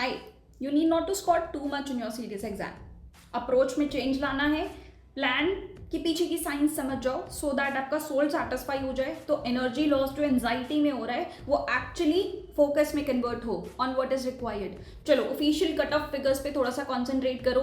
Hi, you need not to score too much in your serious exam. Approach में change लाना है, plan के पीछे की साइंस समझ जाओ सो दैट आपका सोल सेटिस्फाई हो जाए। तो एनर्जी लॉस जो एंजाइटी में हो रहा है वो एक्चुअली फोकस में कन्वर्ट हो ऑन व्हाट इज रिक्वायर्ड। चलो ऑफिशियल कट ऑफ फिगर्स पे थोड़ा सा कॉन्सेंट्रेट करो।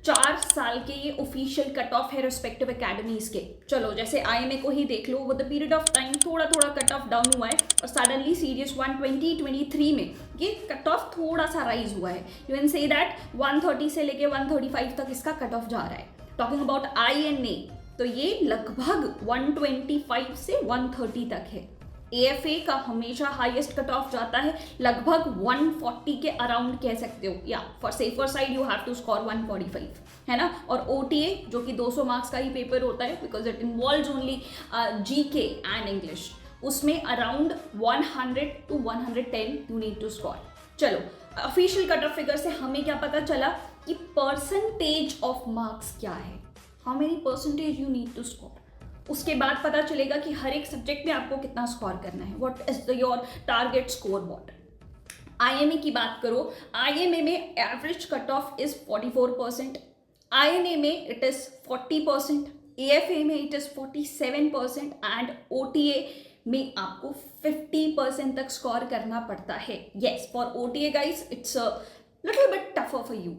4 साल के ये ऑफिशियल कट ऑफ है रिस्पेक्टिव एकेडमीज के। चलो जैसे IMA को ही देख लो, वो द पीरियड ऑफ टाइम थोड़ा थोड़ा कट ऑफ डाउन हुआ है और सडनली सीरीज 1 2023 में ये कट ऑफ थोड़ा सा राइज हुआ है। यू कैन से दैट 130 से लेके 135 तक इसका कट ऑफ जा रहा है। टॉकिंग अबाउट INA तो ये लगभग 125 से 130 तक है। AFA का हमेशा हाईएस्ट कट ऑफ जाता है लगभग 140 के अराउंड कह सकते हो, या for safer side you have to score 145, है ना। और OTA जो कि 200 मार्क्स का ही पेपर होता है because it involves only GK and English, उसमें around 100 to 110 you need to score. चलो ऑफिशियल कट ऑफ फिगर से हमें क्या पता चला कि परसेंटेज ऑफ मार्क्स क्या है, how many percentage you need to score. उसके बाद पता चलेगा कि हर एक सब्जेक्ट में आपको कितना स्कोर करना है, what is your target score board. IMA की बात करो, IMA में average cut off is 44%, INA में इट इज 40%, AFA में इट इज 47% एंड OTA में आपको 50% तक स्कोर करना पड़ता है। Yes, for OTA guys it's a little bit tougher for you.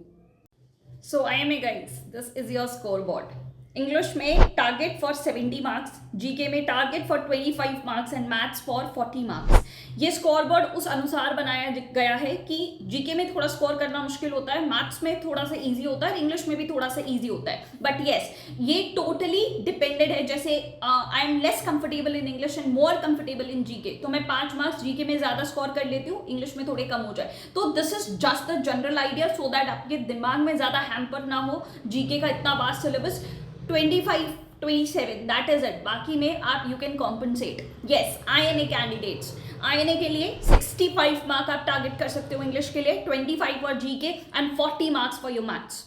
So IMA guys, this is your scoreboard. English में target for 70 marks, GK में target for 25 marks and maths for 40 marks. ये score board उस अनुसार बनाया गया है कि GK में थोड़ा स्कोर करना मुश्किल होता है, मैथ्स में थोड़ा सा इजी होता है, इंग्लिश में भी थोड़ा सा इजी होता है। बट येस, ये टोटली डिपेंडेड है। जैसे I am less comfortable in English and more comfortable in GK, तो मैं 5 मार्क्स GK में ज़्यादा स्कोर कर लेती हूँ, इंग्लिश में थोड़े कम हो जाए। तो this is just the general idea so that आपके दिमाग में ज़्यादा हैम्पर ना हो। GK का इतना vast syllabus 25, 27 that is it. बाकी में आप you can compensate. Yes, INA candidates, INA के लिए 65 मार्क आप टारगेट कर सकते हो इंग्लिश के लिए, 25 for GK and 40 marks for your maths.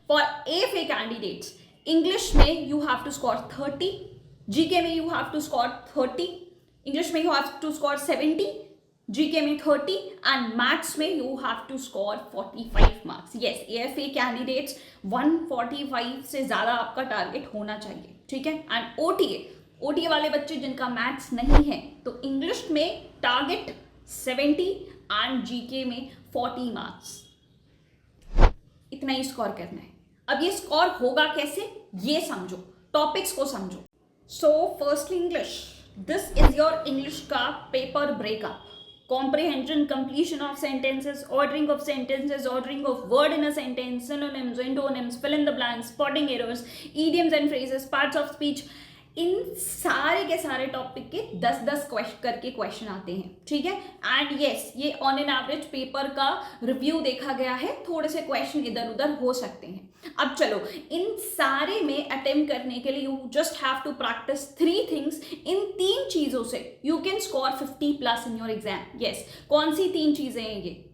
For AFA candidates, English में you have to score 30, GK में you have to score 30, English में you have to score 70, GK में 30 एंड मैथ्स में you have to score 45 marks. Yes, AFA candidates 145 से ज़्यादा आपका target होना चाहिए, ठीक है। एंड OTA वाले बच्चे जिनका मैथ्स नहीं है तो इंग्लिश में टारगेट 70 एंड GK में 40 मार्क्स, इतना ही स्कोर करना है। अब ये स्कोर होगा कैसे, ये समझो, टॉपिक्स को समझो। So firstly English, this is your English का paper breakup. Comprehension, completion of sentences, ordering of sentences, ordering of word in a sentence, synonyms, antonyms, fill in the blanks, spotting errors, idioms and phrases, parts of speech, इन सारे के सारे topic के 10-10 करके question आते हैं, ठीक है। And yes, ये ऑन एन एवरेज पेपर का रिव्यू देखा गया है, थोड़े से क्वेश्चन इधर उधर हो सकते हैं। अब चलो इन सारे में अटेम्प्ट करने के लिए you just have to practice 3 things. इन 3 चीजों से you can score 50+ in your exam. Yes, कौन सी 3 चीजें हैं ये?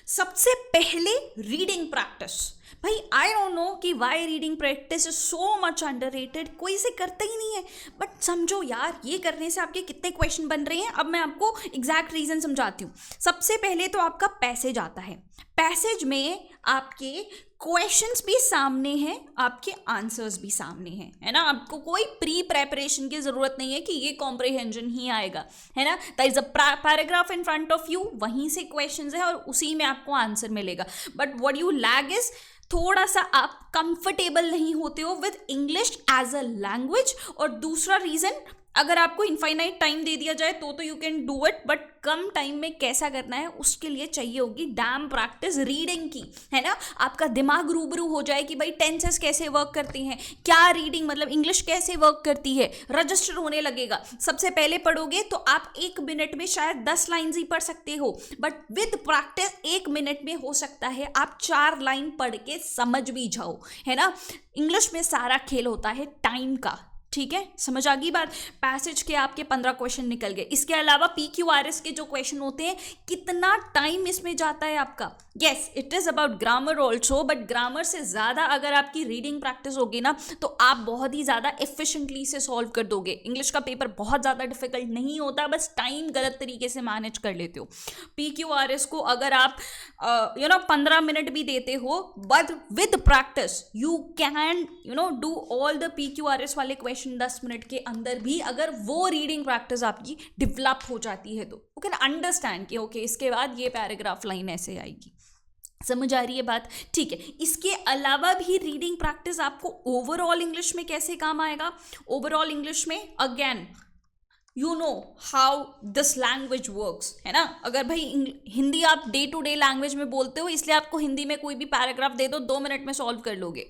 सबसे पहले रीडिंग प्रैक्टिस। भाई आई डोंट नो कि Y reading practice is so much underrated, कोई इसे करता ही नहीं है। बट समझो यार, ये करने से आपके कितने क्वेश्चन बन रहे हैं। अब मैं आपको एग्जैक्ट रीजन समझाती हूँ। सबसे पहले तो आपका पैसेज आता है, पैसेज में आपके क्वेश्चंस भी सामने हैं, आपके आंसर्स भी सामने हैं, है ना। आपको कोई प्री प्रेपरेशन की जरूरत नहीं है कि ये कॉम्प्रिहेंशन ही आएगा, है ना। That is a paragraph in front of you, वहीं से क्वेश्चंस है और उसी में आपको आंसर मिलेगा। But what you lag is थोड़ा सा आप कंफर्टेबल नहीं होते हो with English as a language. और दूसरा रीजन, अगर आपको इनफाइनाइट टाइम दे दिया जाए तो you can do it, but come time में कैसा करना है उसके लिए चाहिए होगी डैम प्रैक्टिस रीडिंग की, है ना। आपका दिमाग रूबरू हो जाए कि भाई टेंसेस कैसे वर्क करती हैं, क्या रीडिंग मतलब इंग्लिश कैसे वर्क करती है, रजिस्टर होने लगेगा। सबसे पहले पढ़ोगे तो आप 1 मिनट में शायद 10 लाइन्स ही पढ़ सकते हो, बट विद प्रैक्टिस 1 मिनट में हो सकता है आप 4 लाइन पढ़ के समझ भी जाओ, है ना। इंग्लिश में सारा खेल होता है टाइम का, ठीक है, समझ आ गई बात। पैसेज के आपके 15 क्वेश्चन निकल गए। इसके अलावा PQRS के जो क्वेश्चन होते हैं, कितना टाइम इसमें जाता है आपका? Yes, it is about grammar also, but grammar से ज्यादा अगर आपकी रीडिंग प्रैक्टिस होगी ना तो आप बहुत ही ज्यादा एफिशिएंटली से सॉल्व कर दोगे। इंग्लिश का पेपर बहुत ज्यादा डिफिकल्ट नहीं होता, बस टाइम गलत तरीके से मैनेज कर लेते हो। PQRS को अगर आप 15 मिनट भी देते हो, but with practice you can do all the PQRS वाले क्वेश्चन 10 मिनट के अंदर भी, अगर वो रीडिंग प्रैक्टिस आपकी डेवलप हो जाती है तो यू कैन अंडरस्टैंड कि ओके इसके बाद ये पैराग्राफ लाइन ऐसे आएगी। समझ आ रही है बात? ठीक है। इसके अलावा भी रीडिंग प्रैक्टिस आपको ओवरऑल इंग्लिश में कैसे काम आएगा? ओवरऑल इंग्लिश में again you know how this language works, है ना। अगर भाई हिंदी आप डे टू डे लैंग्वेज में बोलते हो, इसलिए आपको हिंदी में कोई भी पैराग्राफ दे दो 2 मिनट में सॉल्व कर लोगे,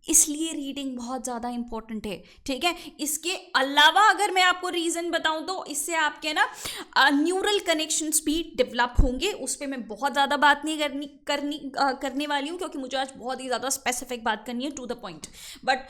इसलिए रीडिंग बहुत ज़्यादा इंपॉर्टेंट है। ठीक है। इसके अलावा अगर मैं आपको रीज़न बताऊं तो इससे आपके ना न्यूरल कनेक्शंस भी डेवलप होंगे। उस पर मैं बहुत ज़्यादा बात नहीं करने वाली हूँ, क्योंकि मुझे आज बहुत ही ज़्यादा स्पेसिफिक बात करनी है, to the point. But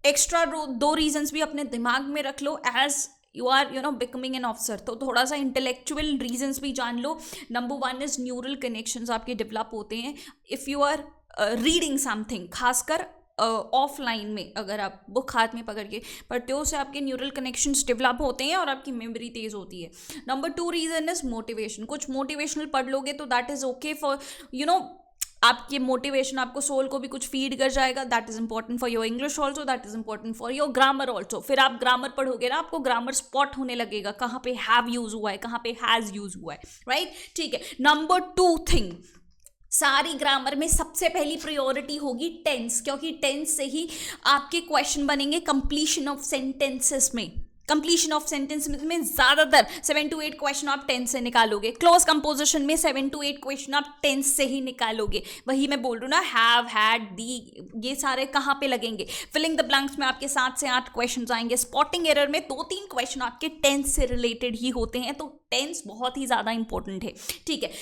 extra 2 reasons भी अपने दिमाग में रख लो as you are becoming an officer, तो थोड़ा सा इंटेलेक्चुअल रीजंस भी जान लो। नंबर 1 इज न्यूरल कनेक्शंस आपके डेवलप होते हैं if you are reading something, खासकर ऑफलाइन में अगर आप बुक हाथ में पकड़ के पढ़ते हो, उससे आपके न्यूरल कनेक्शंस डेवलप होते हैं और आपकी मेमोरी तेज होती है। Number 2 reason is motivation. कुछ मोटिवेशनल पढ़ लोगे तो दैट इज ओके फॉर आपके मोटिवेशन, आपको सोल को भी कुछ फीड कर जाएगा। That is important for your English also, that is important for your grammar also. फिर आप ग्रामर पढ़ोगे ना, आपको ग्रामर स्पॉट होने लगेगा, कहाँ पे हैव यूज हुआ है, कहाँ पे हैज यूज हुआ है, राइट। ठीक है। नंबर 2 थिंग, सारी ग्रामर में सबसे पहली प्रायोरिटी होगी टेंस, क्योंकि टेंस से ही आपके क्वेश्चन बनेंगे कंप्लीशन ऑफ सेंटेंसेस में। कंप्लीशन ऑफ सेंटेंस में ज़्यादातर 7 to 8 क्वेश्चन आप टेंस से निकालोगे। क्लोज कंपोजिशन में 7 to 8 क्वेश्चन आप टेंस से ही निकालोगे। वही मैं बोल रही हूँ ना, हैव, हैड, दी, ये सारे कहाँ पे लगेंगे? फिलिंग द ब्लैंक्स में आपके 7 से 8 क्वेश्चन आएंगे। स्पॉटिंग एरर में 2-3 क्वेश्चन आपके टेंस से रिलेटेड ही होते हैं, तो टेंस बहुत ही ज़्यादा इंपॉर्टेंट है। ठीक है।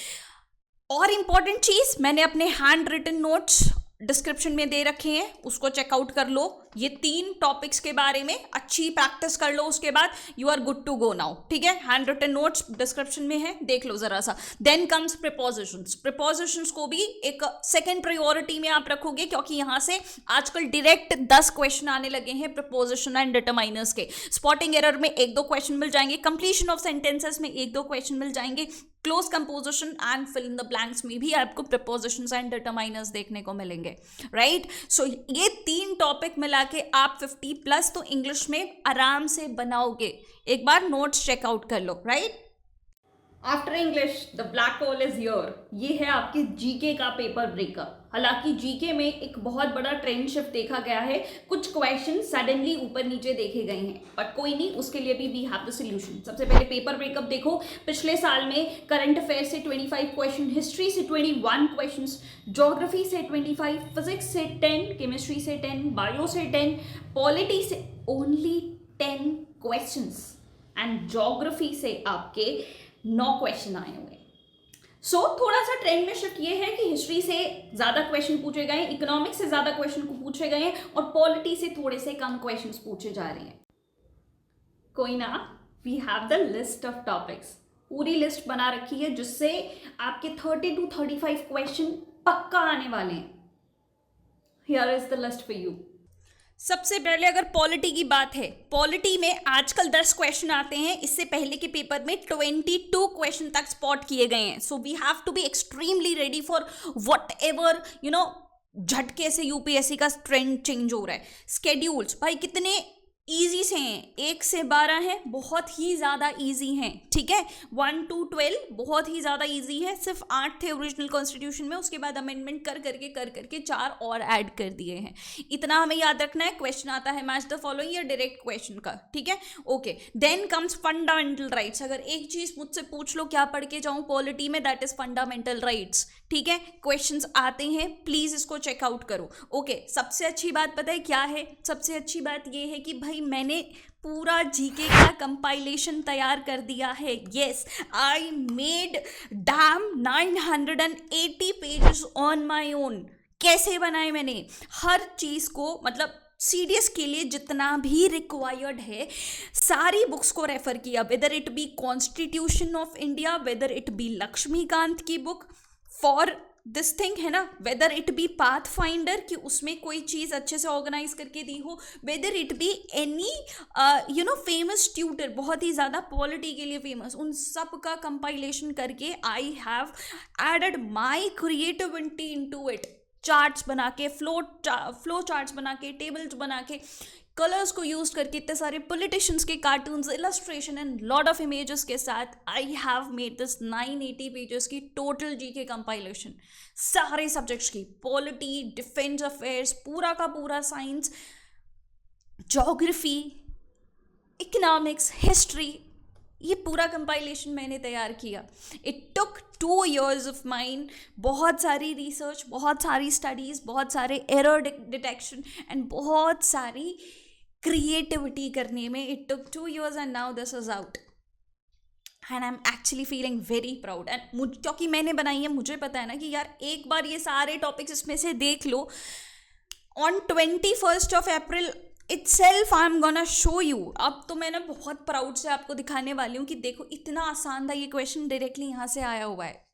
और इंपॉर्टेंट चीज़, मैंने अपने हैंड रिटन नोट्स डिस्क्रिप्शन में दे रखे हैं, उसको चेकआउट कर लो। ये 3 टॉपिक्स के बारे में अच्छी प्रैक्टिस कर लो, उसके बाद you are good to go now. ठीक है। हैंड रिटन नोट्स डिस्क्रिप्शन में है, देख लो जरा सा। Then comes prepositions. प्रीपोजिशंस को भी एक सेकंड प्रायोरिटी में आप रखोगे, क्योंकि यहाँ से आजकल डायरेक्ट 10 क्वेश्चन आने लगे हैं प्रीपोजिशन एंड डिटरमाइनर्स के। स्पॉटिंग एरर में 1-2 क्वेश्चन मिल जाएंगे, कंप्लीशन ऑफ सेंटेंसेस में 1-2 क्वेश्चन मिल जाएंगे, cloze composition and fill in the blanks में भी आपको प्रीपोजिशंस एंड डिटरमाइनर्स देखने को मिलेंगे, राइट। सो ये 3 टॉपिक मिला के आप 50+ तो इंग्लिश में आराम से बनाओगे। एक बार नोट्स चेकआउट कर लो, right. After English the black hole is here. ये है आपके जीके का पेपर ब्रेकर। हालांकि जीके में एक बहुत बड़ा ट्रेंड शिफ्ट देखा गया है, कुछ क्वेश्चन सडनली ऊपर नीचे देखे गए हैं, बट कोई नहीं, उसके लिए भी वी हैव द सोल्यूशन। सबसे पहले पेपर ब्रेकअप देखो। पिछले साल में करंट अफेयर से 25 क्वेश्चन, हिस्ट्री से 21 क्वेश्चन, ज्योग्राफी से 25, फिजिक्स से 10, केमिस्ट्री से 10, बायो से 10, पॉलिटी से ओनली 10 क्वेश्चन एंड ज्योग्राफी से आपके 9 क्वेश्चन आए हुए। सो थोड़ा सा ट्रेंड में शिफ्ट ये है कि हिस्ट्री से ज़्यादा क्वेश्चन पूछे गए, इकोनॉमिक्स से ज़्यादा क्वेश्चन पूछे गए हैं, और पॉलिटी से थोड़े से कम क्वेश्चंस पूछे जा रहे हैं। कोई ना, we have the list of topics, पूरी लिस्ट बना रखी है, जिससे आपके 30 to 35 क्वेश्चन पक्का आने वाले हैं। Here is the list for you. सबसे पहले अगर पॉलिटी की बात है, पॉलिटी में आजकल 10 क्वेश्चन आते हैं, इससे पहले के पेपर में 22 क्वेश्चन तक स्पॉट किए गए हैं। So we have to be extremely ready for whatever झटके से यूपीएससी का ट्रेंड चेंज हो रहा है। स्केड्यूल्स भाई कितने ईजी से हैं, 1 से 12 हैं, बहुत ही ज़्यादा ईजी हैं। ठीक है। 1 to 12 बहुत ही ज़्यादा ईजी है। सिर्फ 8 थे ओरिजिनल कॉन्स्टिट्यूशन में, उसके बाद अमेंडमेंट कर करके 4 और ऐड कर दिए हैं। इतना हमें याद रखना है। क्वेश्चन आता है मैच द फॉलोइंग या डायरेक्ट क्वेश्चन का। ठीक है। Okay. Then comes fundamental rights. अगर एक चीज़ मुझसे पूछ लो क्या पढ़ के जाऊँ पॉलिटी में, दैट इज फंडामेंटल राइट्स। ठीक है। क्वेश्चंस आते हैं, प्लीज़ इसको चेकआउट करो। ओके। सबसे अच्छी बात पता है क्या है? सबसे अच्छी बात ये है कि भाई मैंने पूरा जीके का कंपाइलेशन तैयार कर दिया है। Yes, I made dam 980 pages on my own. कैसे बनाए मैंने? हर चीज़ को, मतलब सीडीएस के लिए जितना भी रिक्वायर्ड है सारी बुक्स को रेफर किया, whether it be constitution of India, whether it be Lakshmikanth की बुक फॉर दिस थिंग, है ना, whether it be Pathfinder कि उसमें कोई चीज़ अच्छे से ऑर्गेनाइज करके दी हो, weather it be any famous tutor, बहुत ही ज़्यादा पॉलिटी के लिए फेमस, उन सब का कंपाइलेशन करके I have added my creativity into it. Charts बना के, फ्लो चार्ट्स बना के, टेबल्स बना के, कलर्स को यूज करके, इतने सारे पॉलिटिशियंस के cartoons, illustration and lot of images के साथ I have made this 980 pages की टोटल जीके कंपाइलेशन, सारे सब्जेक्ट्स की, पॉलिटी, डिफेंस अफेयर्स, पूरा का पूरा साइंस, ज्योग्राफी, इकोनॉमिक्स, हिस्ट्री, ये पूरा कंपाइलेशन मैंने तैयार किया। It took 2 years of mine, बहुत सारी रिसर्च, बहुत सारी स्टडीज़, बहुत सारे एरर डिटेक्शन एंड बहुत सारी क्रिएटिविटी करने में it took 2 years and now this is out and I am actually feeling very proud. And क्योंकि मैंने बनाई है, मुझे पता है ना कि यार एक बार ये सारे टॉपिक्स इसमें से देख लो, on 21st of April itself I am gonna show you. अब तो मैं ना बहुत प्राउड से आपको दिखाने वाली हूँ कि देखो इतना आसान था, ये क्वेश्चन डायरेक्टली यहाँ से आया हुआ है,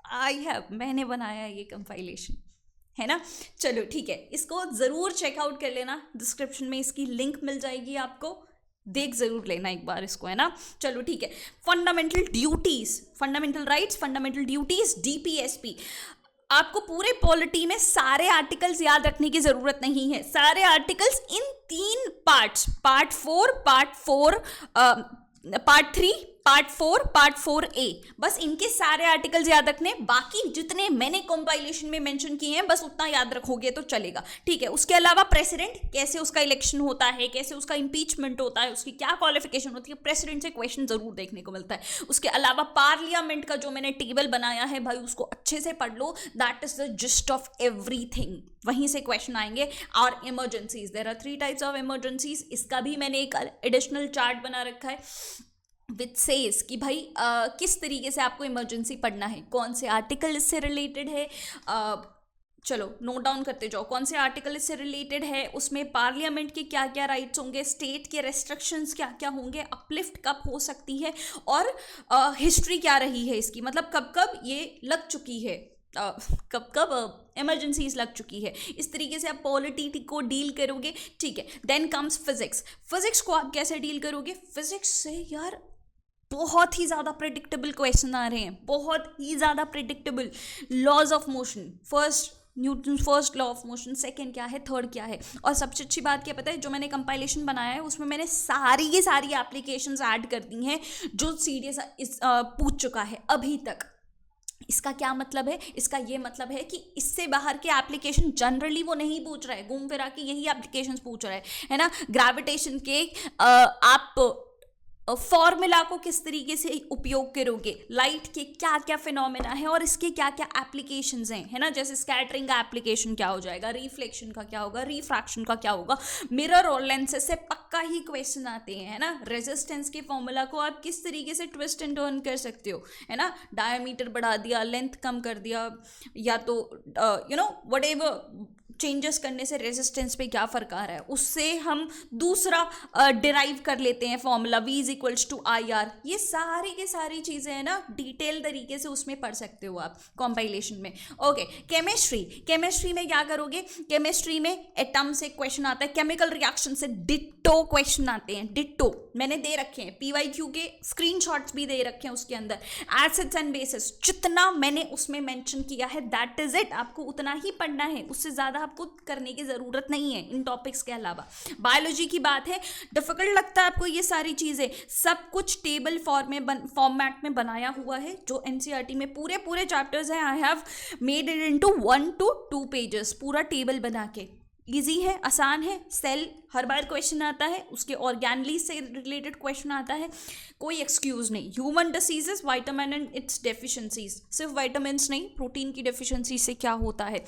मैंने बनाया ये कंपाइलेशन, है ना। चलो ठीक है, इसको ज़रूर चेकआउट कर लेना, डिस्क्रिप्शन में इसकी लिंक मिल जाएगी आपको, देख ज़रूर लेना एक बार इसको, है ना। चलो ठीक है, fundamental duties, fundamental rights, fundamental duties, DPSP. आपको पूरे पॉलिटी में सारे आर्टिकल्स याद रखने की ज़रूरत नहीं है, सारे आर्टिकल्स इन 3 parts, part 4, part 3, part 4, part 4A, बस इनके सारे आर्टिकल्स याद रखने, बाकी जितने मैंने कंपाइलेशन में मेंशन किए हैं बस उतना याद रखोगे तो चलेगा, ठीक है। उसके अलावा प्रेसिडेंट, कैसे उसका इलेक्शन होता है, कैसे उसका इम्पीचमेंट होता है, उसकी क्या क्वालिफिकेशन होती है, प्रेसिडेंट से क्वेश्चन जरूर देखने को मिलता है। उसके अलावा पार्लियामेंट का जो मैंने टेबल बनाया है भाई, उसको अच्छे से पढ़ लो, that is the gist of everything, वहीं से क्वेश्चन आएंगे। और emergencies, there are 3 types of emergencies, इसका भी मैंने एक एडिशनल चार्ट बना रखा है विथ सेज कि भाई किस तरीके से आपको इमरजेंसी पढ़ना है, कौन से आर्टिकल इससे रिलेटेड है, चलो नोट डाउन करते जाओ, कौन से आर्टिकल इससे रिलेटेड है, उसमें पार्लियामेंट के क्या क्या राइट्स होंगे, स्टेट के रेस्ट्रिक्शंस क्या क्या होंगे, अपलिफ्ट कब हो सकती है, और हिस्ट्री क्या रही है इसकी, मतलब कब कब ये लग चुकी है, कब कब इमरजेंसीज लग चुकी है। इस तरीके से आप पॉलिटी को डील करोगे, ठीक है। देन कम्स फिजिक्स, फिजिक्स को आप कैसे डील करोगे, फिजिक्स से यार बहुत ही ज़्यादा प्रेडिक्टेबल क्वेश्चन आ रहे हैं, बहुत ही ज़्यादा predictable. Laws of motion, Newton first law of motion, second क्या है, थर्ड क्या है, और सबसे अच्छी बात क्या पता है, जो मैंने कंपाइलेशन बनाया है उसमें मैंने सारी की सारी एप्लीकेशंस ऐड कर दी हैं जो सीडीएस पूछ चुका है अभी तक। इसका क्या मतलब है, इसका ये मतलब है कि इससे बाहर के एप्लीकेशन जनरली वो नहीं पूछ रहा है, घूम फिरा के यही एप्लीकेशंस पूछ रहा है ना। ग्रेविटेशन के आप फॉर्मूला को किस तरीके से उपयोग करोगे, लाइट के क्या क्या फिनोमेना है और इसके क्या क्या एप्लीकेशंस हैं, है ना। जैसे स्कैटरिंग का एप्लीकेशन क्या हो जाएगा, रिफ्लेक्शन का क्या होगा, रिफ्रैक्शन का क्या होगा, मिरर और लेंसेज से पक्का ही क्वेश्चन आते हैं, है ना। रेजिस्टेंस के फॉर्मूला को आप किस तरीके से ट्विस्ट एंड टर्न कर सकते हो, है ना। डायमीटर बढ़ा दिया, लेंथ कम कर दिया, या तो व्हाटएवर चेंजेस करने से रेजिस्टेंस पे क्या फ़र्क आ रहा है, उससे हम दूसरा डिराइव कर लेते हैं formula V is equals to IR। ये सारी की सारी चीज़ें हैं ना, डिटेल तरीके से उसमें पढ़ सकते हो आप कंपाइलेशन में। ओके, केमिस्ट्री में क्या करोगे, केमिस्ट्री में एटम से क्वेश्चन आता है, केमिकल रिएक्शन से डिट्टो क्वेश्चन आते हैं, डिट्टो मैंने दे रखे हैं, PYQ के स्क्रीनशॉट्स भी दे रखे हैं उसके अंदर। एसिड्स एंड बेसिस, जितना मैंने उसमें मेंशन किया है दैट इज इट, आपको उतना ही पढ़ना है, उससे ज़्यादा आपको करने की ज़रूरत नहीं है इन टॉपिक्स के अलावा। बायोलॉजी की बात है, डिफिकल्ट लगता है आपको ये सारी चीज़ें, सब कुछ टेबल फॉर्मेट में बनाया हुआ है जो NCERT में पूरे चैप्टर्स हैं। I have made it into 1 to 2 pages, पूरा टेबल बना के। ईजी है, आसान है, सेल हर बार क्वेश्चन आता है, उसके ऑर्गेनली से रिलेटेड क्वेश्चन आता है, कोई एक्सक्यूज नहीं। Human diseases, vitamin and it's deficiencies, सिर्फ वाइटामिन नहीं, प्रोटीन की डेफिशिएंसी से क्या होता है,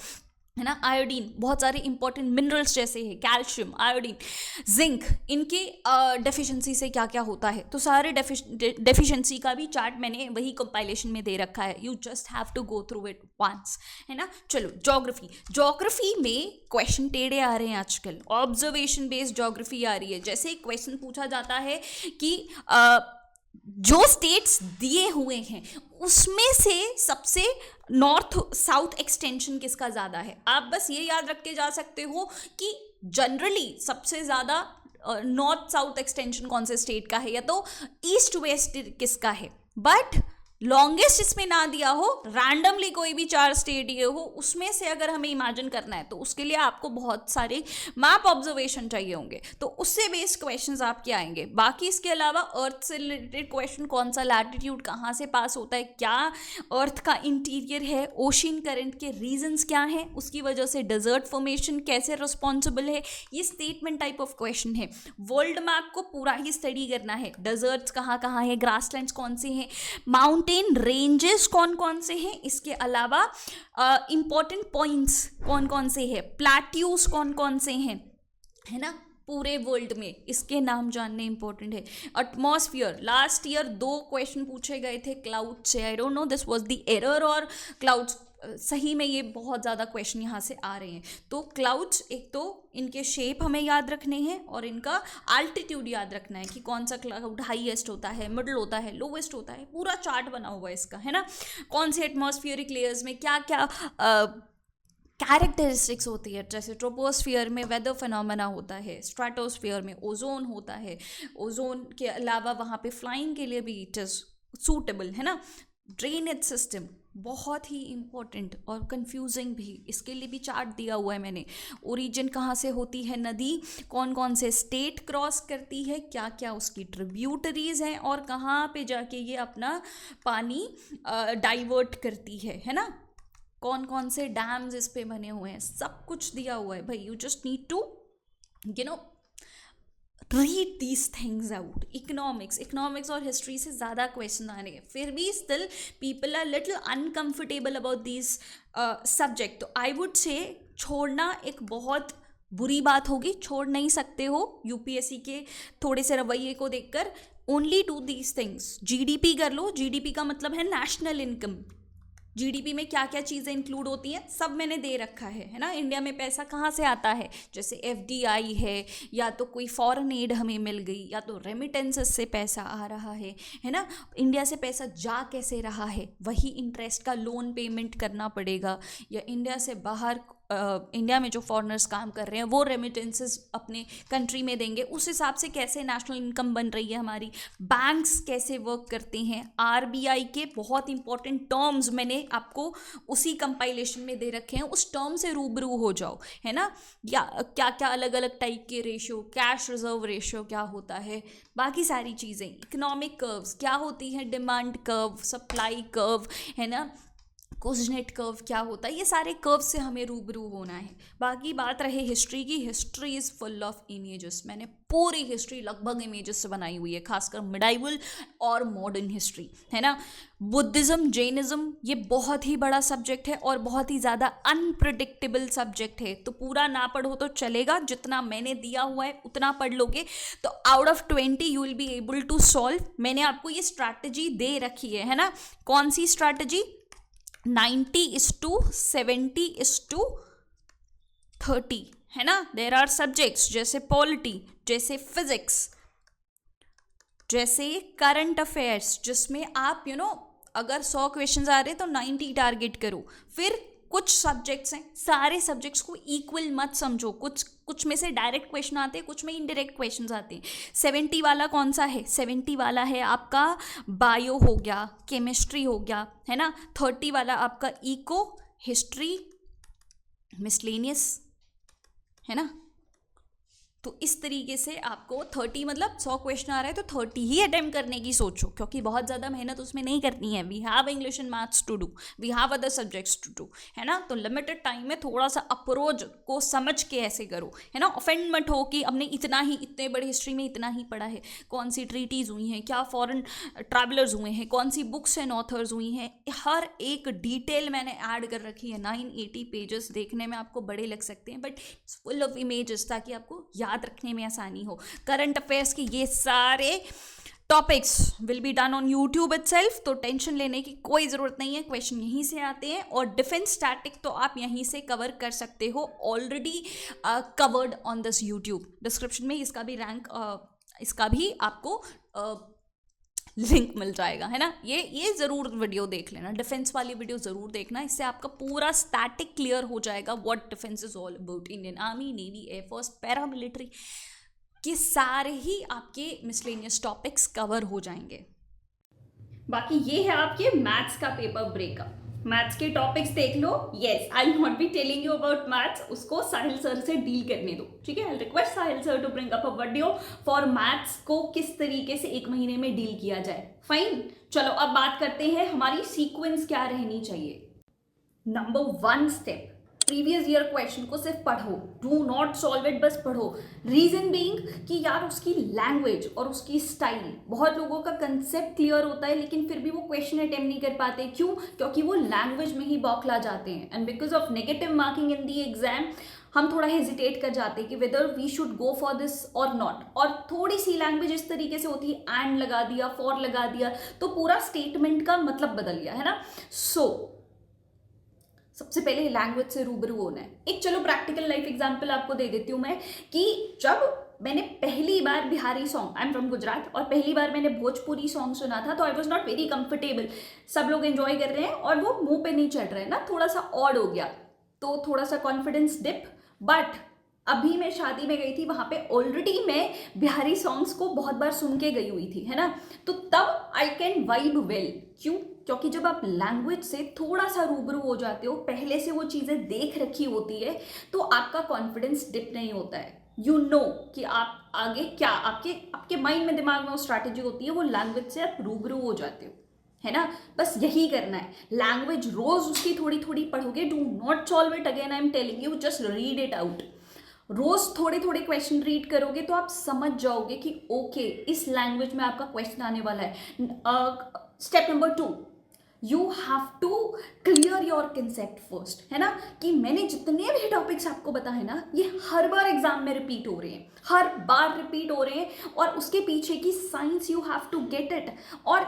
है ना। आयोडीन, बहुत सारे इंपॉर्टेंट मिनरल्स जैसे है कैल्शियम, आयोडीन, जिंक, इनके डेफिशिएंसी से क्या क्या होता है, तो सारे डेफिशिएंसी का भी चार्ट मैंने वही कंपाइलेशन में दे रखा है, you just have to go through it once, है ना। चलो ज्योग्राफी में क्वेश्चन टेढ़े आ रहे हैं आजकल, ऑब्जर्वेशन बेस्ड ज्योग्राफी आ रही है। जैसे एक क्वेश्चन पूछा जाता है कि जो स्टेट्स दिए हुए हैं उसमें से सबसे नॉर्थ साउथ एक्सटेंशन किसका ज़्यादा है। आप बस ये याद रख के जा सकते हो कि जनरली सबसे ज़्यादा नॉर्थ साउथ एक्सटेंशन कौन से स्टेट का है या तो ईस्ट वेस्ट किसका है, बट लॉन्गेस्ट इसमें ना दिया हो, रैंडमली कोई भी 4 स्टेट दिए हो, उसमें से अगर हमें इमेजिन करना है तो उसके लिए आपको बहुत सारे मैप ऑब्जर्वेशन चाहिए होंगे, तो उससे बेस्ड क्वेश्चंस आपके आएंगे। बाकी इसके अलावा अर्थ से रिलेटेड क्वेश्चन, कौन सा लैटिट्यूड कहाँ से पास होता है, क्या अर्थ का इंटीरियर है, ओशियन करंट के रीजंस क्या हैं, उसकी वजह से डेजर्ट फॉर्मेशन कैसे रिस्पॉन्सिबल है, ये स्टेटमेंट टाइप ऑफ क्वेश्चन है। वर्ल्ड मैप को पूरा ही स्टडी करना है, डेजर्ट्स कहाँ कहाँ है, ग्रासलैंड्स कौन से हैं, माउंटेन रेंजेस कौन कौन से हैं, इसके अलावा इंपॉर्टेंट पॉइंट्स कौन कौन से हैं, प्लेट्यूज कौन कौन से हैं, है ना, पूरे वर्ल्ड में इसके नाम जानने इंपॉर्टेंट है। एटमॉस्फेयर, लास्ट ईयर 2 क्वेश्चन पूछे गए थे क्लाउड से, I don't know this was the error और क्लाउड्स, सही में ये बहुत ज़्यादा क्वेश्चन यहाँ से आ रहे हैं। तो क्लाउड्स, एक तो इनके शेप हमें याद रखने हैं और इनका अल्टीट्यूड याद रखना है कि कौन सा क्लाउड हाईएस्ट होता है, मिडल होता है, लोवेस्ट होता है, पूरा चार्ट बना हुआ है इसका, है ना। कौन से एटमॉस्फेरिक लेयर्स में क्या क्या कैरेक्टरिस्टिक्स होती है, जैसे ट्रोपोस्फियर में वेदर फिनोमेना होता है, स्ट्रेटोस्फियर में ओजोन होता है, ओजोन के अलावा वहाँ पे फ्लाइंग के लिए भी इट इज़ सूटेबल, है ना। ड्रेनेज सिस्टम बहुत ही इम्पोर्टेंट और कंफ्यूजिंग भी, इसके लिए भी चार्ट दिया हुआ है मैंने। ओरिजिन कहाँ से होती है नदी, कौन कौन से स्टेट क्रॉस करती है, क्या क्या उसकी ट्रिब्यूटरीज हैं और कहाँ पे जाके ये अपना पानी डाइवर्ट करती है ना। कौन कौन से डैम्स इस पे बने हुए हैं, सब कुछ दिया हुआ है भाई। You just need to read these things out. Economics और हिस्ट्री से ज़्यादा क्वेश्चन आ रहे हैं, फिर भी still people are little uncomfortable about these subject. तो आई वुड से छोड़ना एक बहुत बुरी बात होगी, छोड़ नहीं सकते हो यूपीएससी के थोड़े से रवैये को देखकर। Only do these things. GDP कर लो, जीडीपी का मतलब है नेशनल इनकम। जीडीपी में क्या क्या चीज़ें इंक्लूड होती हैं सब मैंने दे रखा है ना। इंडिया में पैसा कहाँ से आता है, जैसे एफडीआई है, या तो कोई फॉरेन एड हमें मिल गई, या तो रेमिटेंसेस से पैसा आ रहा है ना। इंडिया से पैसा जा कैसे रहा है, वही इंटरेस्ट का लोन पेमेंट करना पड़ेगा, या इंडिया से बाहर इंडिया में जो फॉरेनर्स काम कर रहे हैं वो रेमिटेंसेस अपने कंट्री में देंगे, उस हिसाब से कैसे नेशनल इनकम बन रही है हमारी। बैंक्स कैसे वर्क करते हैं, आरबीआई के बहुत इंपॉर्टेंट टर्म्स मैंने आपको उसी कंपाइलेशन में दे रखे हैं, उस टर्म से रूबरू हो जाओ, है ना। या क्या क्या अलग अलग टाइप के रेशियो, कैश रिजर्व रेशियो क्या होता है, बाकी सारी चीज़ें। इकोनॉमिक कर्व्स क्या होती हैं, डिमांड कर्व, सप्लाई कर्व, है ना, कोऑर्डिनेट कर्व क्या होता है, ये सारे कर्व से हमें रूबरू होना है। बाकी बात रहे हिस्ट्री की, history is full of images. मैंने पूरी हिस्ट्री लगभग इमेजेस से बनाई हुई है, खासकर मिडाइवल और मॉडर्न हिस्ट्री, है ना। बुद्धिज़्म, जैनिज़्म, ये बहुत ही बड़ा सब्जेक्ट है और बहुत ही ज़्यादा अनप्रिडिक्टेबल सब्जेक्ट है, तो पूरा ना पढ़ो तो चलेगा, जितना मैंने दिया हुआ है उतना पढ़ लोगे तो out of 20 you will be able to solve. मैंने आपको ये स्ट्रैटेजी दे रखी है ना। कौन सी स्ट्रैटेजी, 90:70:30, है ना। देर आर सब्जेक्ट्स जैसे पॉलिटी, जैसे फिजिक्स, जैसे करंट अफेयर्स, जिसमें आप अगर 100 क्वेश्चंस आ रहे हैं तो 90 टारगेट करो। फिर कुछ सब्जेक्ट्स हैं, सारे सब्जेक्ट्स को इक्वल मत समझो, कुछ में से डायरेक्ट क्वेश्चन आते हैं, कुछ में इनडायरेक्ट क्वेश्चन आते हैं। 70 वाला कौन सा है, 70 वाला है आपका बायो हो गया, केमिस्ट्री हो गया, है ना। 30 वाला आपका इको, हिस्ट्री, मिसलेनियस, है ना। तो इस तरीके से आपको 30 मतलब 100 क्वेश्चन आ रहा है तो 30 ही अटेम्प्ट करने की सोचो, क्योंकि बहुत ज़्यादा मेहनत उसमें नहीं करनी है. We have English and maths to do, we have other subjects to do, है ना. तो लिमिटेड टाइम में थोड़ा सा अप्रोच को समझ के ऐसे करो, है ना. ऑफेंड मत हो कि हमने इतने बड़े हिस्ट्री में इतना ही पढ़ा है, कौन सी ट्रीटीज़ हुई हैं, क्या फॉरेन ट्रैवलर्स हुए हैं, कौन सी बुक्स एंड ऑथर्स हुई हैं, हर एक डिटेल मैंने ऐड कर रखी है. 980 पेजेस देखने में आपको बड़े लग सकते हैं, बट फुल ऑफ इमेजेस, ताकि आपको याद रखने में आसानी हो. करंट अफेयर्स के ये सारे topics will be done on YouTube itself, तो टेंशन लेने की कोई ज़रूरत नहीं है. क्वेश्चन यहीं से आते हैं, और डिफेंस स्टैटिक तो आप यहीं से कवर कर सकते हो, already covered on this YouTube. Description में इसका भी इसका भी आपको लिंक मिल जाएगा, है ना. ये ज़रूर वीडियो देख लेना, डिफेंस वाली वीडियो ज़रूर देखना. इससे आपका पूरा स्टैटिक क्लियर हो जाएगा. What defence is all about. Indian army, navy, air force, paramilitary के सारे ही आपके मिसलेनियस टॉपिक्स कवर हो जाएंगे. बाकी ये है आपके मैथ्स का पेपर ब्रेकअप. मैथ्स के टॉपिक्स देख लो. Yes, I will not be telling you about maths. उसको साहिल सर से डील करने दो, ठीक है. I request Sahil sir to bring up a video for maths को किस तरीके से 1 महीने में डील किया जाए. फाइन. चलो अब बात करते हैं हमारी सीक्वेंस क्या रहनी चाहिए. Number 1 step, previous year question को सिर्फ पढ़ो, डू नॉट सॉल्व इट, बस पढ़ो. रीजन बीइंग कि यार उसकी लैंग्वेज और उसकी स्टाइल, बहुत लोगों का कंसेप्ट क्लियर होता है लेकिन फिर भी वो क्वेश्चन अटेम्प्ट नहीं कर पाते. क्यों? क्योंकि वो लैंग्वेज में ही बौखला जाते हैं. And because of negative marking in the exam हम थोड़ा हेजिटेट कर जाते हैं कि whether we should go for this और नॉट. और थोड़ी सी लैंग्वेज इस तरीके से होती है, एंड लगा दिया, फॉर लगा दिया, तो पूरा स्टेटमेंट का मतलब बदल गया, है ना. सो सबसे पहले लैंग्वेज से रूबरू होना है. एक चलो प्रैक्टिकल लाइफ एग्जांपल आपको दे देती हूँ मैं, कि जब मैंने पहली बार Bihari song, I am from Gujarat, और पहली बार मैंने भोजपुरी सॉन्ग सुना था, तो I was not very comfortable. सब लोग एंजॉय कर रहे हैं और वो मुंह पे नहीं चढ़ रहे हैं ना, थोड़ा सा ऑड हो गया, तो थोड़ा सा कॉन्फिडेंस डिप. बट अभी मैं शादी में गई थी, वहां पे ऑलरेडी मैं बिहारी सॉन्ग्स को बहुत बार सुन के गई हुई थी, है ना. तो तब आई कैन वाइब वेल. क्यों? क्योंकि जब आप लैंग्वेज से थोड़ा सा रूबरू हो जाते हो, पहले से वो चीज़ें देख रखी होती है, तो आपका कॉन्फिडेंस डिप नहीं होता है. यू नो कि आप आगे क्या, आपके माइंड में, दिमाग में वो स्ट्रैटेजी होती है, वो लैंग्वेज से आप रूबरू हो जाते हो, है ना. बस यही करना है. लैंग्वेज रोज उसकी थोड़ी थोड़ी पढ़ोगे. Do not solve it again, I am telling you, just read it out. रोज थोड़े थोड़े क्वेश्चन रीड करोगे तो आप समझ जाओगे कि ओके इस लैंग्वेज में आपका क्वेश्चन आने वाला है. Step number 2, you have to clear your concept first, है ना. कि मैंने जितने भी टॉपिक्स आपको बताए ना, ये हर बार एग्जाम में रिपीट हो रहे हैं, हर बार रिपीट हो रहे हैं, और उसके पीछे की science you have to get it. और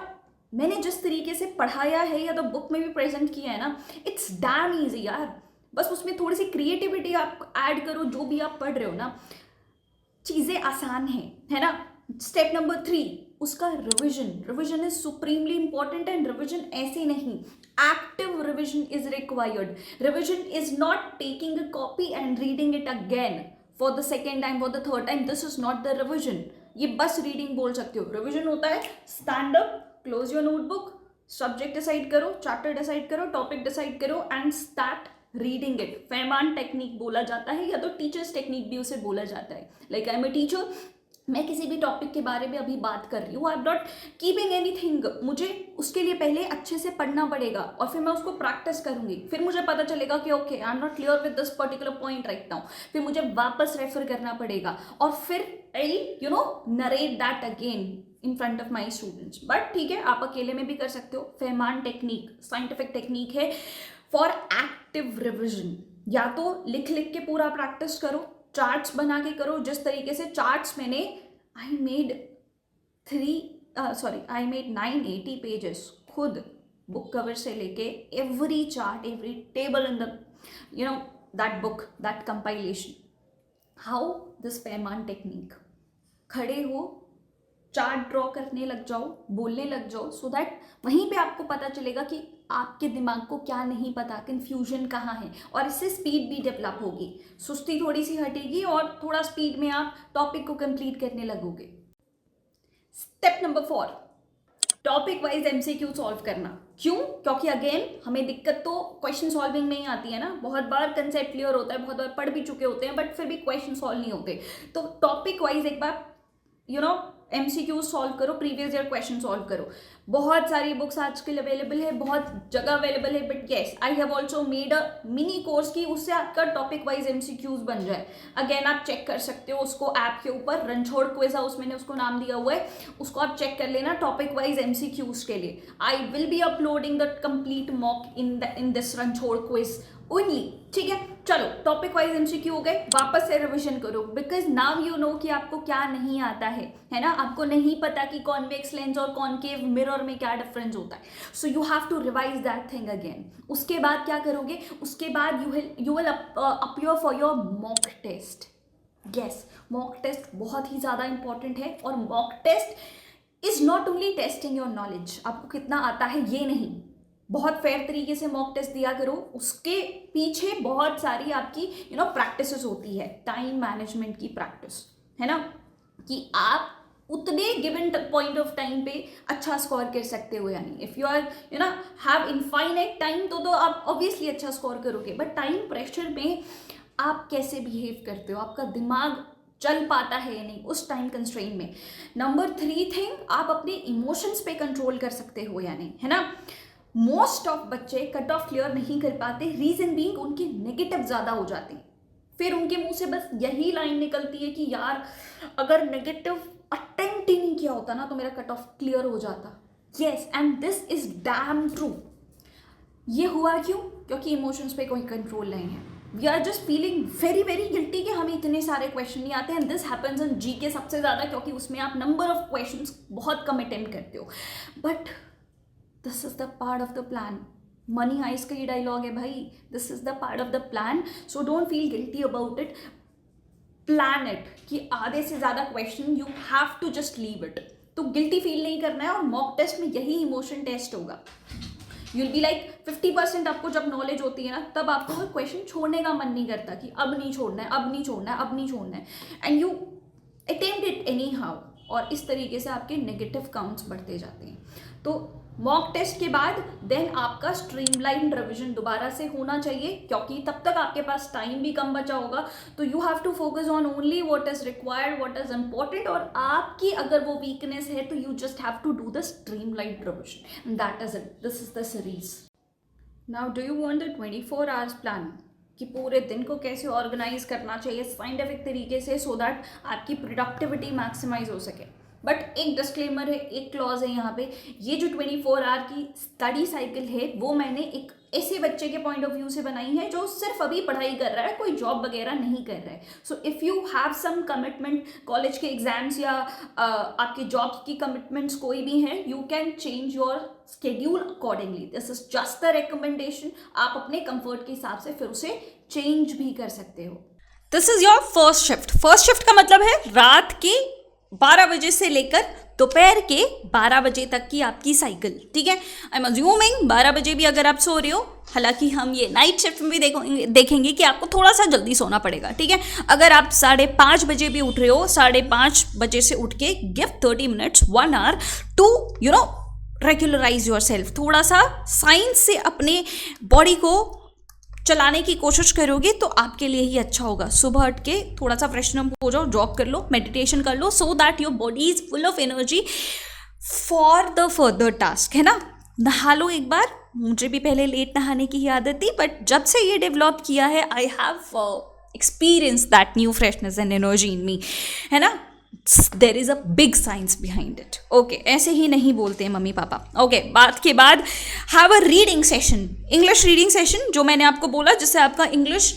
मैंने जिस तरीके से पढ़ाया है या तो बुक में भी प्रेजेंट किया है ना, इट्स डैम ईजी यार. बस उसमें थोड़ी सी क्रिएटिविटी आप ऐड करो, जो भी आप पढ़ रहे हो ना, चीज़ें आसान हैं, है ना. स्टेप नंबर 3, उसका revision is supremely important. And revision ऐसे नहीं, active revision is required. Revision is not taking a copy and reading it again for the second time, for the third time. This is not the revision. ये बस reading बोल सकते हो. Revision होता है stand up, close your notebook, subject decide करो, chapter decide करो, topic decide करो, and start reading it. Feynman technique बोला जाता है, या तो टीचर्स टेक्निक भी उसे बोला जाता है. Like I am a teacher, मैं किसी भी टॉपिक के बारे में अभी बात कर रही हूँ, आई एम नॉट कीपिंग एनीथिंग. मुझे उसके लिए पहले अच्छे से पढ़ना पड़ेगा, और फिर मैं उसको प्रैक्टिस करूंगी. फिर मुझे पता चलेगा कि okay I am not clear with this particular point right now. फिर मुझे वापस रेफर करना पड़ेगा, और फिर I narrate that again in front of my students. But ठीक है, आप अकेले में भी कर सकते हो. फेमान टेक्निक साइंटिफिक टेक्निक है फॉर एक्टिव रिविजन. या तो लिख लिख के पूरा प्रैक्टिस करो, चार्ट्स बना के करो. जिस तरीके से चार्ट्स मैंने आई मेड 980 पेजेस खुद, बुक कवर से लेके every chart, every table in the that book, that compilation. How this Feynman technique. खड़े हो, चार्ट ड्रॉ करने लग जाओ, बोलने लग जाओ, सो दैट वहीं पे आपको पता चलेगा कि आपके दिमाग को क्या नहीं पता, कंफ्यूजन कहाँ है. और इससे स्पीड भी डेवलप होगी, सुस्ती थोड़ी सी हटेगी, और थोड़ा स्पीड में आप टॉपिक को कंप्लीट करने लगोगे. Step number 4, topic wise MCQ solve करना। क्यों? क्योंकि अगेन हमें दिक्कत तो क्वेश्चन सॉल्विंग में ही आती है ना। बहुत बार कंसेप्ट क्लियर होता है, बहुत बार पढ़ भी चुके होते हैं, बट फिर भी क्वेश्चन सॉल्व नहीं होते। तो टॉपिक वाइज एक बार एमसीक्यू सॉल्व करो, प्रीवियस ईयर क्वेश्चन सॉल्व करो। बहुत सारी बुक्स आजकल अवेलेबल है, बहुत जगह अवेलेबल है, but yes I have also made a mini course की उससे आपका टॉपिक वाइज एमसीक्यूज बन जाए। अगेन आप चेक कर सकते हो उसको ऐप के ऊपर, रणछोड़ क्विज हाउस मैंने उसको नाम दिया हुआ है, उसको आप चेक कर लेना टॉपिक वाइज एमसीक्यूज के लिए। I will be uploading the complete mock in this Ranchhod quiz only. ठीक है, चलो टॉपिक वाइज एमसीक्यू हो गए, वापस से रिवीजन करो, बिकॉज नाउ यू नो कि आपको क्या नहीं आता है ना। आपको नहीं पता कि कॉन्वेक्स लेंस और कॉनकेव मिरर में क्या डिफरेंस होता है। So you have to revise that thing again. उसके बाद क्या करोगे? उसके बाद you will appear for your mock test. Yes, mock test बहुत ही ज़्यादा इंपॉर्टेंट है। और mock test is not only testing your knowledge, आपको कितना आता है ये नहीं, बहुत फेयर तरीके से मॉक टेस्ट दिया करो। उसके पीछे बहुत सारी आपकी प्रैक्टिसेस होती है, टाइम मैनेजमेंट की प्रैक्टिस, है ना, कि आप उतने गिवन पॉइंट ऑफ टाइम पे अच्छा स्कोर कर सकते हो या नहीं। If you are have infinite time तो आप ऑब्वियसली अच्छा स्कोर करोगे, बट टाइम प्रेशर में आप कैसे बिहेव करते हो, आपका दिमाग चल पाता है या नहीं उस टाइम कंस्ट्रेंट में। नंबर 3 थिंग, आप अपने इमोशंस पे कंट्रोल कर सकते हो या नहीं, है ना। मोस्ट ऑफ बच्चे कट ऑफ क्लियर नहीं कर पाते, रीजन बीइंग उनके नेगेटिव ज़्यादा हो जाते हैं। फिर उनके मुंह से बस यही लाइन निकलती है कि यार अगर नेगेटिव अटेम्प्ट ही नहीं किया होता ना तो मेरा कट ऑफ क्लियर हो जाता। Yes, and this is damn true. ये हुआ क्यों? क्योंकि इमोशंस पे कोई कंट्रोल नहीं है। We are just feeling very very guilty कि हमें इतने सारे क्वेश्चन नहीं आते हैं। दिस हैपन्स इन जीके सबसे ज़्यादा, क्योंकि उसमें आप नंबर ऑफ क्वेश्चंस बहुत कम अटेम्प्ट करते हो। But this is the part of the plan. Money Heist का ये डायलॉग है भाई, this is the part of the plan, so don't feel guilty about it. Plan it कि आधे से ज़्यादा question you have to just leave it, तो guilty feel नहीं करना है। और मॉक टेस्ट में यही इमोशन टेस्ट होगा। यूल बी लाइक 50% आपको जब नॉलेज होती है ना, तब आपको वो क्वेश्चन छोड़ने का मन नहीं करता कि अब नहीं छोड़ना है, अब नहीं छोड़ना है, अब नहीं छोड़ना है, and you attempt it any how. और इस तरीके से आपके नेगेटिव काउंट्स बढ़ते जाते हैं। तो मॉक टेस्ट के बाद देन आपका स्ट्रीमलाइन रिवीजन दोबारा से होना चाहिए, क्योंकि तब तक आपके पास टाइम भी कम बचा होगा। तो you have to focus on only what is required, what is important. और आपकी अगर वो वीकनेस है तो you just have to do the streamline revision, that is it. This is the series. Now do you want the 24 hours plan कि पूरे दिन को कैसे ऑर्गेनाइज करना चाहिए साइंटिफिक तरीके से, सो दैट आपकी प्रोडक्टिविटी मैक्सिमाइज हो सके। बट एक डिस्क्लेमर है, एक क्लॉज है यहाँ पे, ये जो 24 आवर की स्टडी साइकिल है वो मैंने एक ऐसे बच्चे के पॉइंट ऑफ व्यू से बनाई है जो सिर्फ अभी पढ़ाई कर रहा है, कोई जॉब वगैरह नहीं कर रहा है। So if you have some commitment, college के एग्जाम्स या आपके जॉब की कमिटमेंट्स कोई भी हैं, you can change your schedule accordingly. This is just the recommendation. आप अपने कंफर्ट के हिसाब से फिर उसे चेंज भी कर सकते हो। This is your first shift. First shift का मतलब है रात के 12 बजे से लेकर दोपहर के 12 बजे तक की आपकी साइकिल। ठीक है, आई एम अज्यूमिंग 12 बजे भी अगर आप सो रहे हो, हालांकि हम ये नाइट शिफ्ट में भी देखेंगे कि आपको थोड़ा सा जल्दी सोना पड़ेगा। ठीक है, अगर आप 5:30 बजे भी उठ रहे हो, 5:30 बजे से उठ के give 30 minutes 1 hour to regularise yourself. थोड़ा सा साइंस से अपने बॉडी को चलाने की कोशिश करोगे तो आपके लिए ही अच्छा होगा। सुबह उठ के थोड़ा सा फ्रेशन अप हो जाओ, जॉग कर लो, मेडिटेशन कर लो, so that your body is full of energy for the further task, है ना। नहा लो एक बार। मुझे भी पहले लेट नहाने की ही आदत थी, बट जब से ये डेवलप किया है I have experience that new freshness and energy in me, है ना। There is a big science behind it. Okay, ऐसे ही नहीं बोलते हैं मम्मी पापा। ओके, बात के बाद have a reading session, English reading session, जो मैंने आपको बोला, जिससे आपका इंग्लिश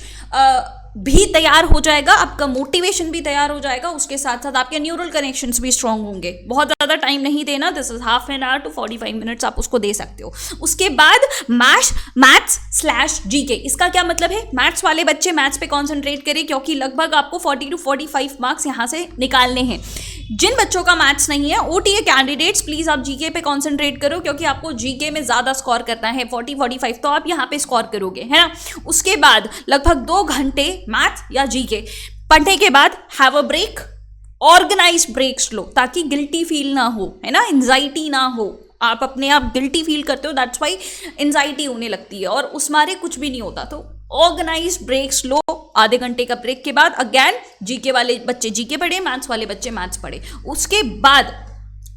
भी तैयार हो जाएगा, आपका मोटिवेशन भी तैयार हो जाएगा, उसके साथ साथ आपके न्यूरल कनेक्शंस भी स्ट्रांग होंगे। बहुत ज़्यादा टाइम नहीं देना, this is half an hour to 45 minutes आप उसको दे सकते हो। उसके बाद मैथ्स/जीके। इसका क्या मतलब है? मैथ्स वाले बच्चे मैथ्स पे कॉन्सेंट्रेट करें, क्योंकि लगभग आपको 40 to 45 मार्क्स यहाँ से निकालने हैं। जिन बच्चों का मैथ्स नहीं है, OTA कैंडिडेट्स, प्लीज़ आप जीके पे कॉन्सेंट्रेट करो, क्योंकि आपको जीके में ज़्यादा स्कोर करना है। 40-45 तो आप यहाँ पे स्कोर करोगे, है ना। उसके बाद लगभग 2 घंटे मैथ या जीके पढ़ने के बाद have a break, organise breaks लो, ताकि गिल्टी फील ना हो, है ना, एंजाइटी ना हो। आप अपने आप गिल्टी फील करते हो, दैट्स वाई एंजाइटी होने लगती है, और उस मारे कुछ भी नहीं होता। तो ऑर्गेनाइज ब्रेक्स लो, आधे घंटे का ब्रेक के बाद अगेन जीके वाले बच्चे जीके पढ़े, मैथ्स वाले बच्चे मैथ्स पढ़े। उसके बाद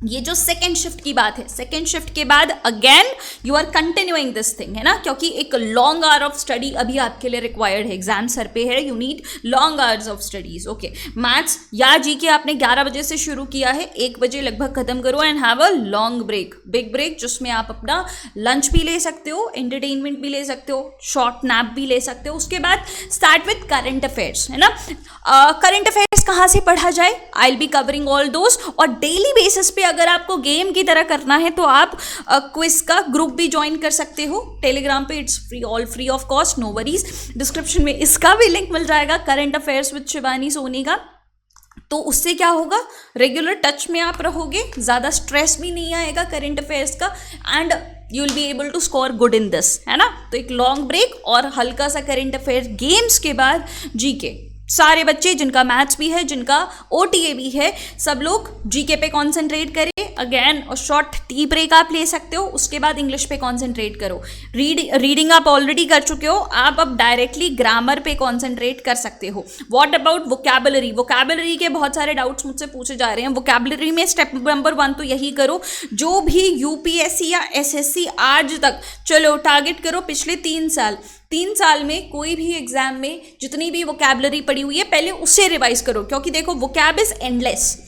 ये जो सेकेंड शिफ्ट की बात है, सेकेंड शिफ्ट के बाद again you are continuing this thing, है ना, क्योंकि एक लॉन्ग आवर ऑफ स्टडी अभी आपके लिए रिक्वायर्ड है, एग्जाम सर पे है, you need long hours of studies. Okay, maths या जीके आपने 11 बजे से शुरू किया है, 1 बजे लगभग खत्म करो and have a long break, big break, जिसमें आप अपना लंच भी ले सकते हो, एंटरटेनमेंट भी ले सकते हो, शॉर्ट नैप भी ले सकते हो। उसके बाद स्टार्ट विथ करंट अफेयर्स, है ना। करंट अफेयर्स कहाँ से पढ़ा जाए, I will be covering all those. और डेली बेसिस पे अगर आपको गेम की तरह करना है तो आप क्विज का ग्रुप भी ज्वाइन कर सकते हो टेलीग्राम पे, it's free, all free of cost, no worries. Description में इसका भी लिंक मिल जाएगा, current affairs with Shivani Soni का। तो उससे क्या होगा, रेगुलर टच में आप रहोगे, ज़्यादा स्ट्रेस भी नहीं आएगा करंट अफेयर्स का, and you will be able to score good in this, है ना। तो एक लॉन्ग ब्रेक और हल्का सा करंट अफेयर गेम्स के बाद जीके। सारे बच्चे जिनका मैथ्स भी है, जिनका ओटीए भी है, सब लोग जीके पे कॉन्सेंट्रेट करें। अगेन और शॉर्ट टी ब्रेक आप ले सकते हो, उसके बाद इंग्लिश पे कॉन्सेंट्रेट करो। रीडिंग आप ऑलरेडी कर चुके हो, आप अब डायरेक्टली ग्रामर पे कॉन्सेंट्रेट कर सकते हो। व्हाट अबाउट वोकैबुलरी, वोकैबुलरी के बहुत सारे डाउट्स मुझसे पूछे जा रहे हैं। वोकैबुलरी में स्टेप नंबर 1 तो यही करो, जो भी यूपीएससी या एसएससी आज तक, चलो टारगेट करो पिछले 3 साल में कोई भी एग्जाम में जितनी भी वोकैबुलरी पड़ी हुई है पहले उससे रिवाइज करो, क्योंकि देखो वोकैब इज एंडलेस,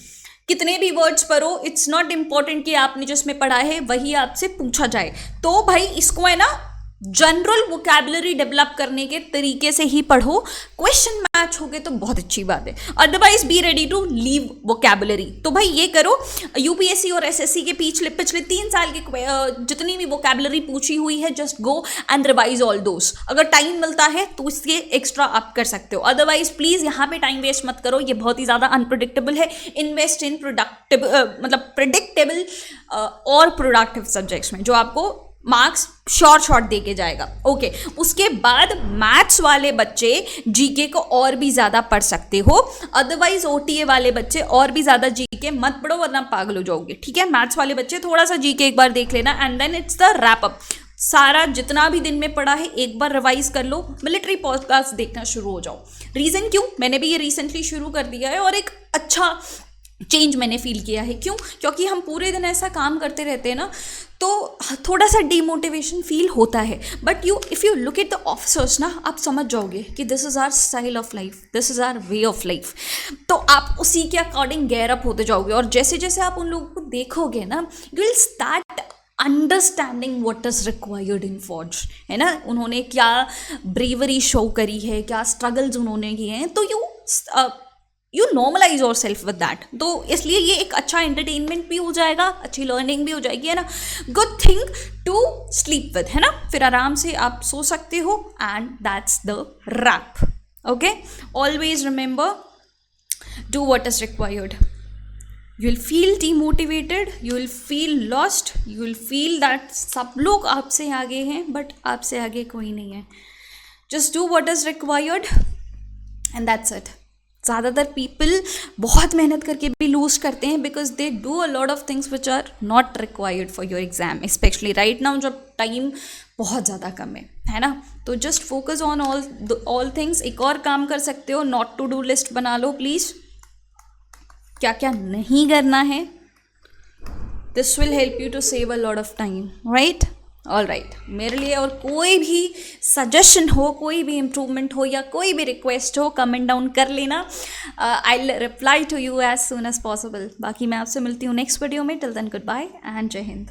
कितने भी वर्ड्स पढ़ो, इट्स नॉट इम्पॉर्टेंट कि आपने जिसमें पढ़ा है वही आपसे पूछा जाए। तो भाई इसको है ना जनरल वोकैबुलरी डेवलप करने के तरीके से ही पढ़ो, क्वेश्चन मैच हो गए तो बहुत अच्छी बात है, otherwise be ready to leave vocabulary. तो भाई ये करो, यूपीएससी और एसएससी के पिछले 3 साल के जितनी भी वोकैबुलरी पूछी हुई है, just go and revise all those. अगर टाइम मिलता है तो इसके एक्स्ट्रा आप कर सकते हो, अदरवाइज प्लीज यहाँ पे टाइम वेस्ट मत करो, ये बहुत ही ज़्यादा अनप्रिडिक्टेबल है। इन्वेस्ट इन प्रिडिक्टेबल और प्रोडक्टिव सब्जेक्ट्स में, जो आपको मार्क्स शॉर्ट दे के जाएगा। ओके, उसके बाद मैथ्स वाले बच्चे जीके को और भी ज़्यादा पढ़ सकते हो, अदरवाइज ओटीए वाले बच्चे और भी ज़्यादा जीके मत पढ़ो वरना पागल हो जाओगे, ठीक है। मैथ्स वाले बच्चे थोड़ा सा जीके एक बार देख लेना and then it's the wrap up. सारा जितना भी दिन में पढ़ा है एक बार रिवाइज कर लो, मिलिट्री पॉडकास्ट देखना शुरू हो जाओ। रीज़न क्यों, मैंने भी ये रिसेंटली शुरू कर दिया है और एक अच्छा चेंज मैंने फील किया है। क्यों, क्योंकि हम पूरे दिन ऐसा काम करते रहते हैं ना, तो थोड़ा सा डिमोटिवेशन फील होता है, but if you look at the officers ना, आप समझ जाओगे कि this is our style of life, this is our way of life. तो आप उसी के अकॉर्डिंग गेयर अप होते जाओगे, और जैसे जैसे आप उन लोगों को देखोगे ना, you will start understanding what is required in फौज, है ना। उन्होंने क्या ब्रेवरी शो करी है, क्या स्ट्रगल्स उन्होंने किए हैं, तो you normalise yourself with that. तो इसलिए ये एक अच्छा एंटरटेनमेंट भी हो जाएगा, अच्छी लर्निंग भी हो जाएगी, है ना। Good thing to sleep with, है ना, फिर आराम से आप सो सकते हो, and that's the wrap. Okay, always remember, do what is required. You will feel demotivated, you will feel lost, you will feel that सब लोग आपसे आगे हैं but आपसे आगे कोई नहीं है। Just do what is required and that's it. ज़्यादातर पीपल बहुत मेहनत करके भी लूज करते हैं because they do a lot of things which are not required for your exam, specially right now जब टाइम बहुत ज़्यादा कम है ना। तो just focus on all things. एक और काम कर सकते हो, नॉट टू डू लिस्ट बना लो प्लीज़, क्या क्या नहीं करना है। This will help you to save a lot of time, right. All right, मेरे लिए और कोई भी सजेशन हो, कोई भी इम्प्रूवमेंट हो या कोई भी रिक्वेस्ट हो, कमेंट डाउन कर लेना, I will reply to you as soon as possible. बाकी मैं आपसे मिलती हूँ नेक्स्ट वीडियो में। Till then goodbye and Jai Hind.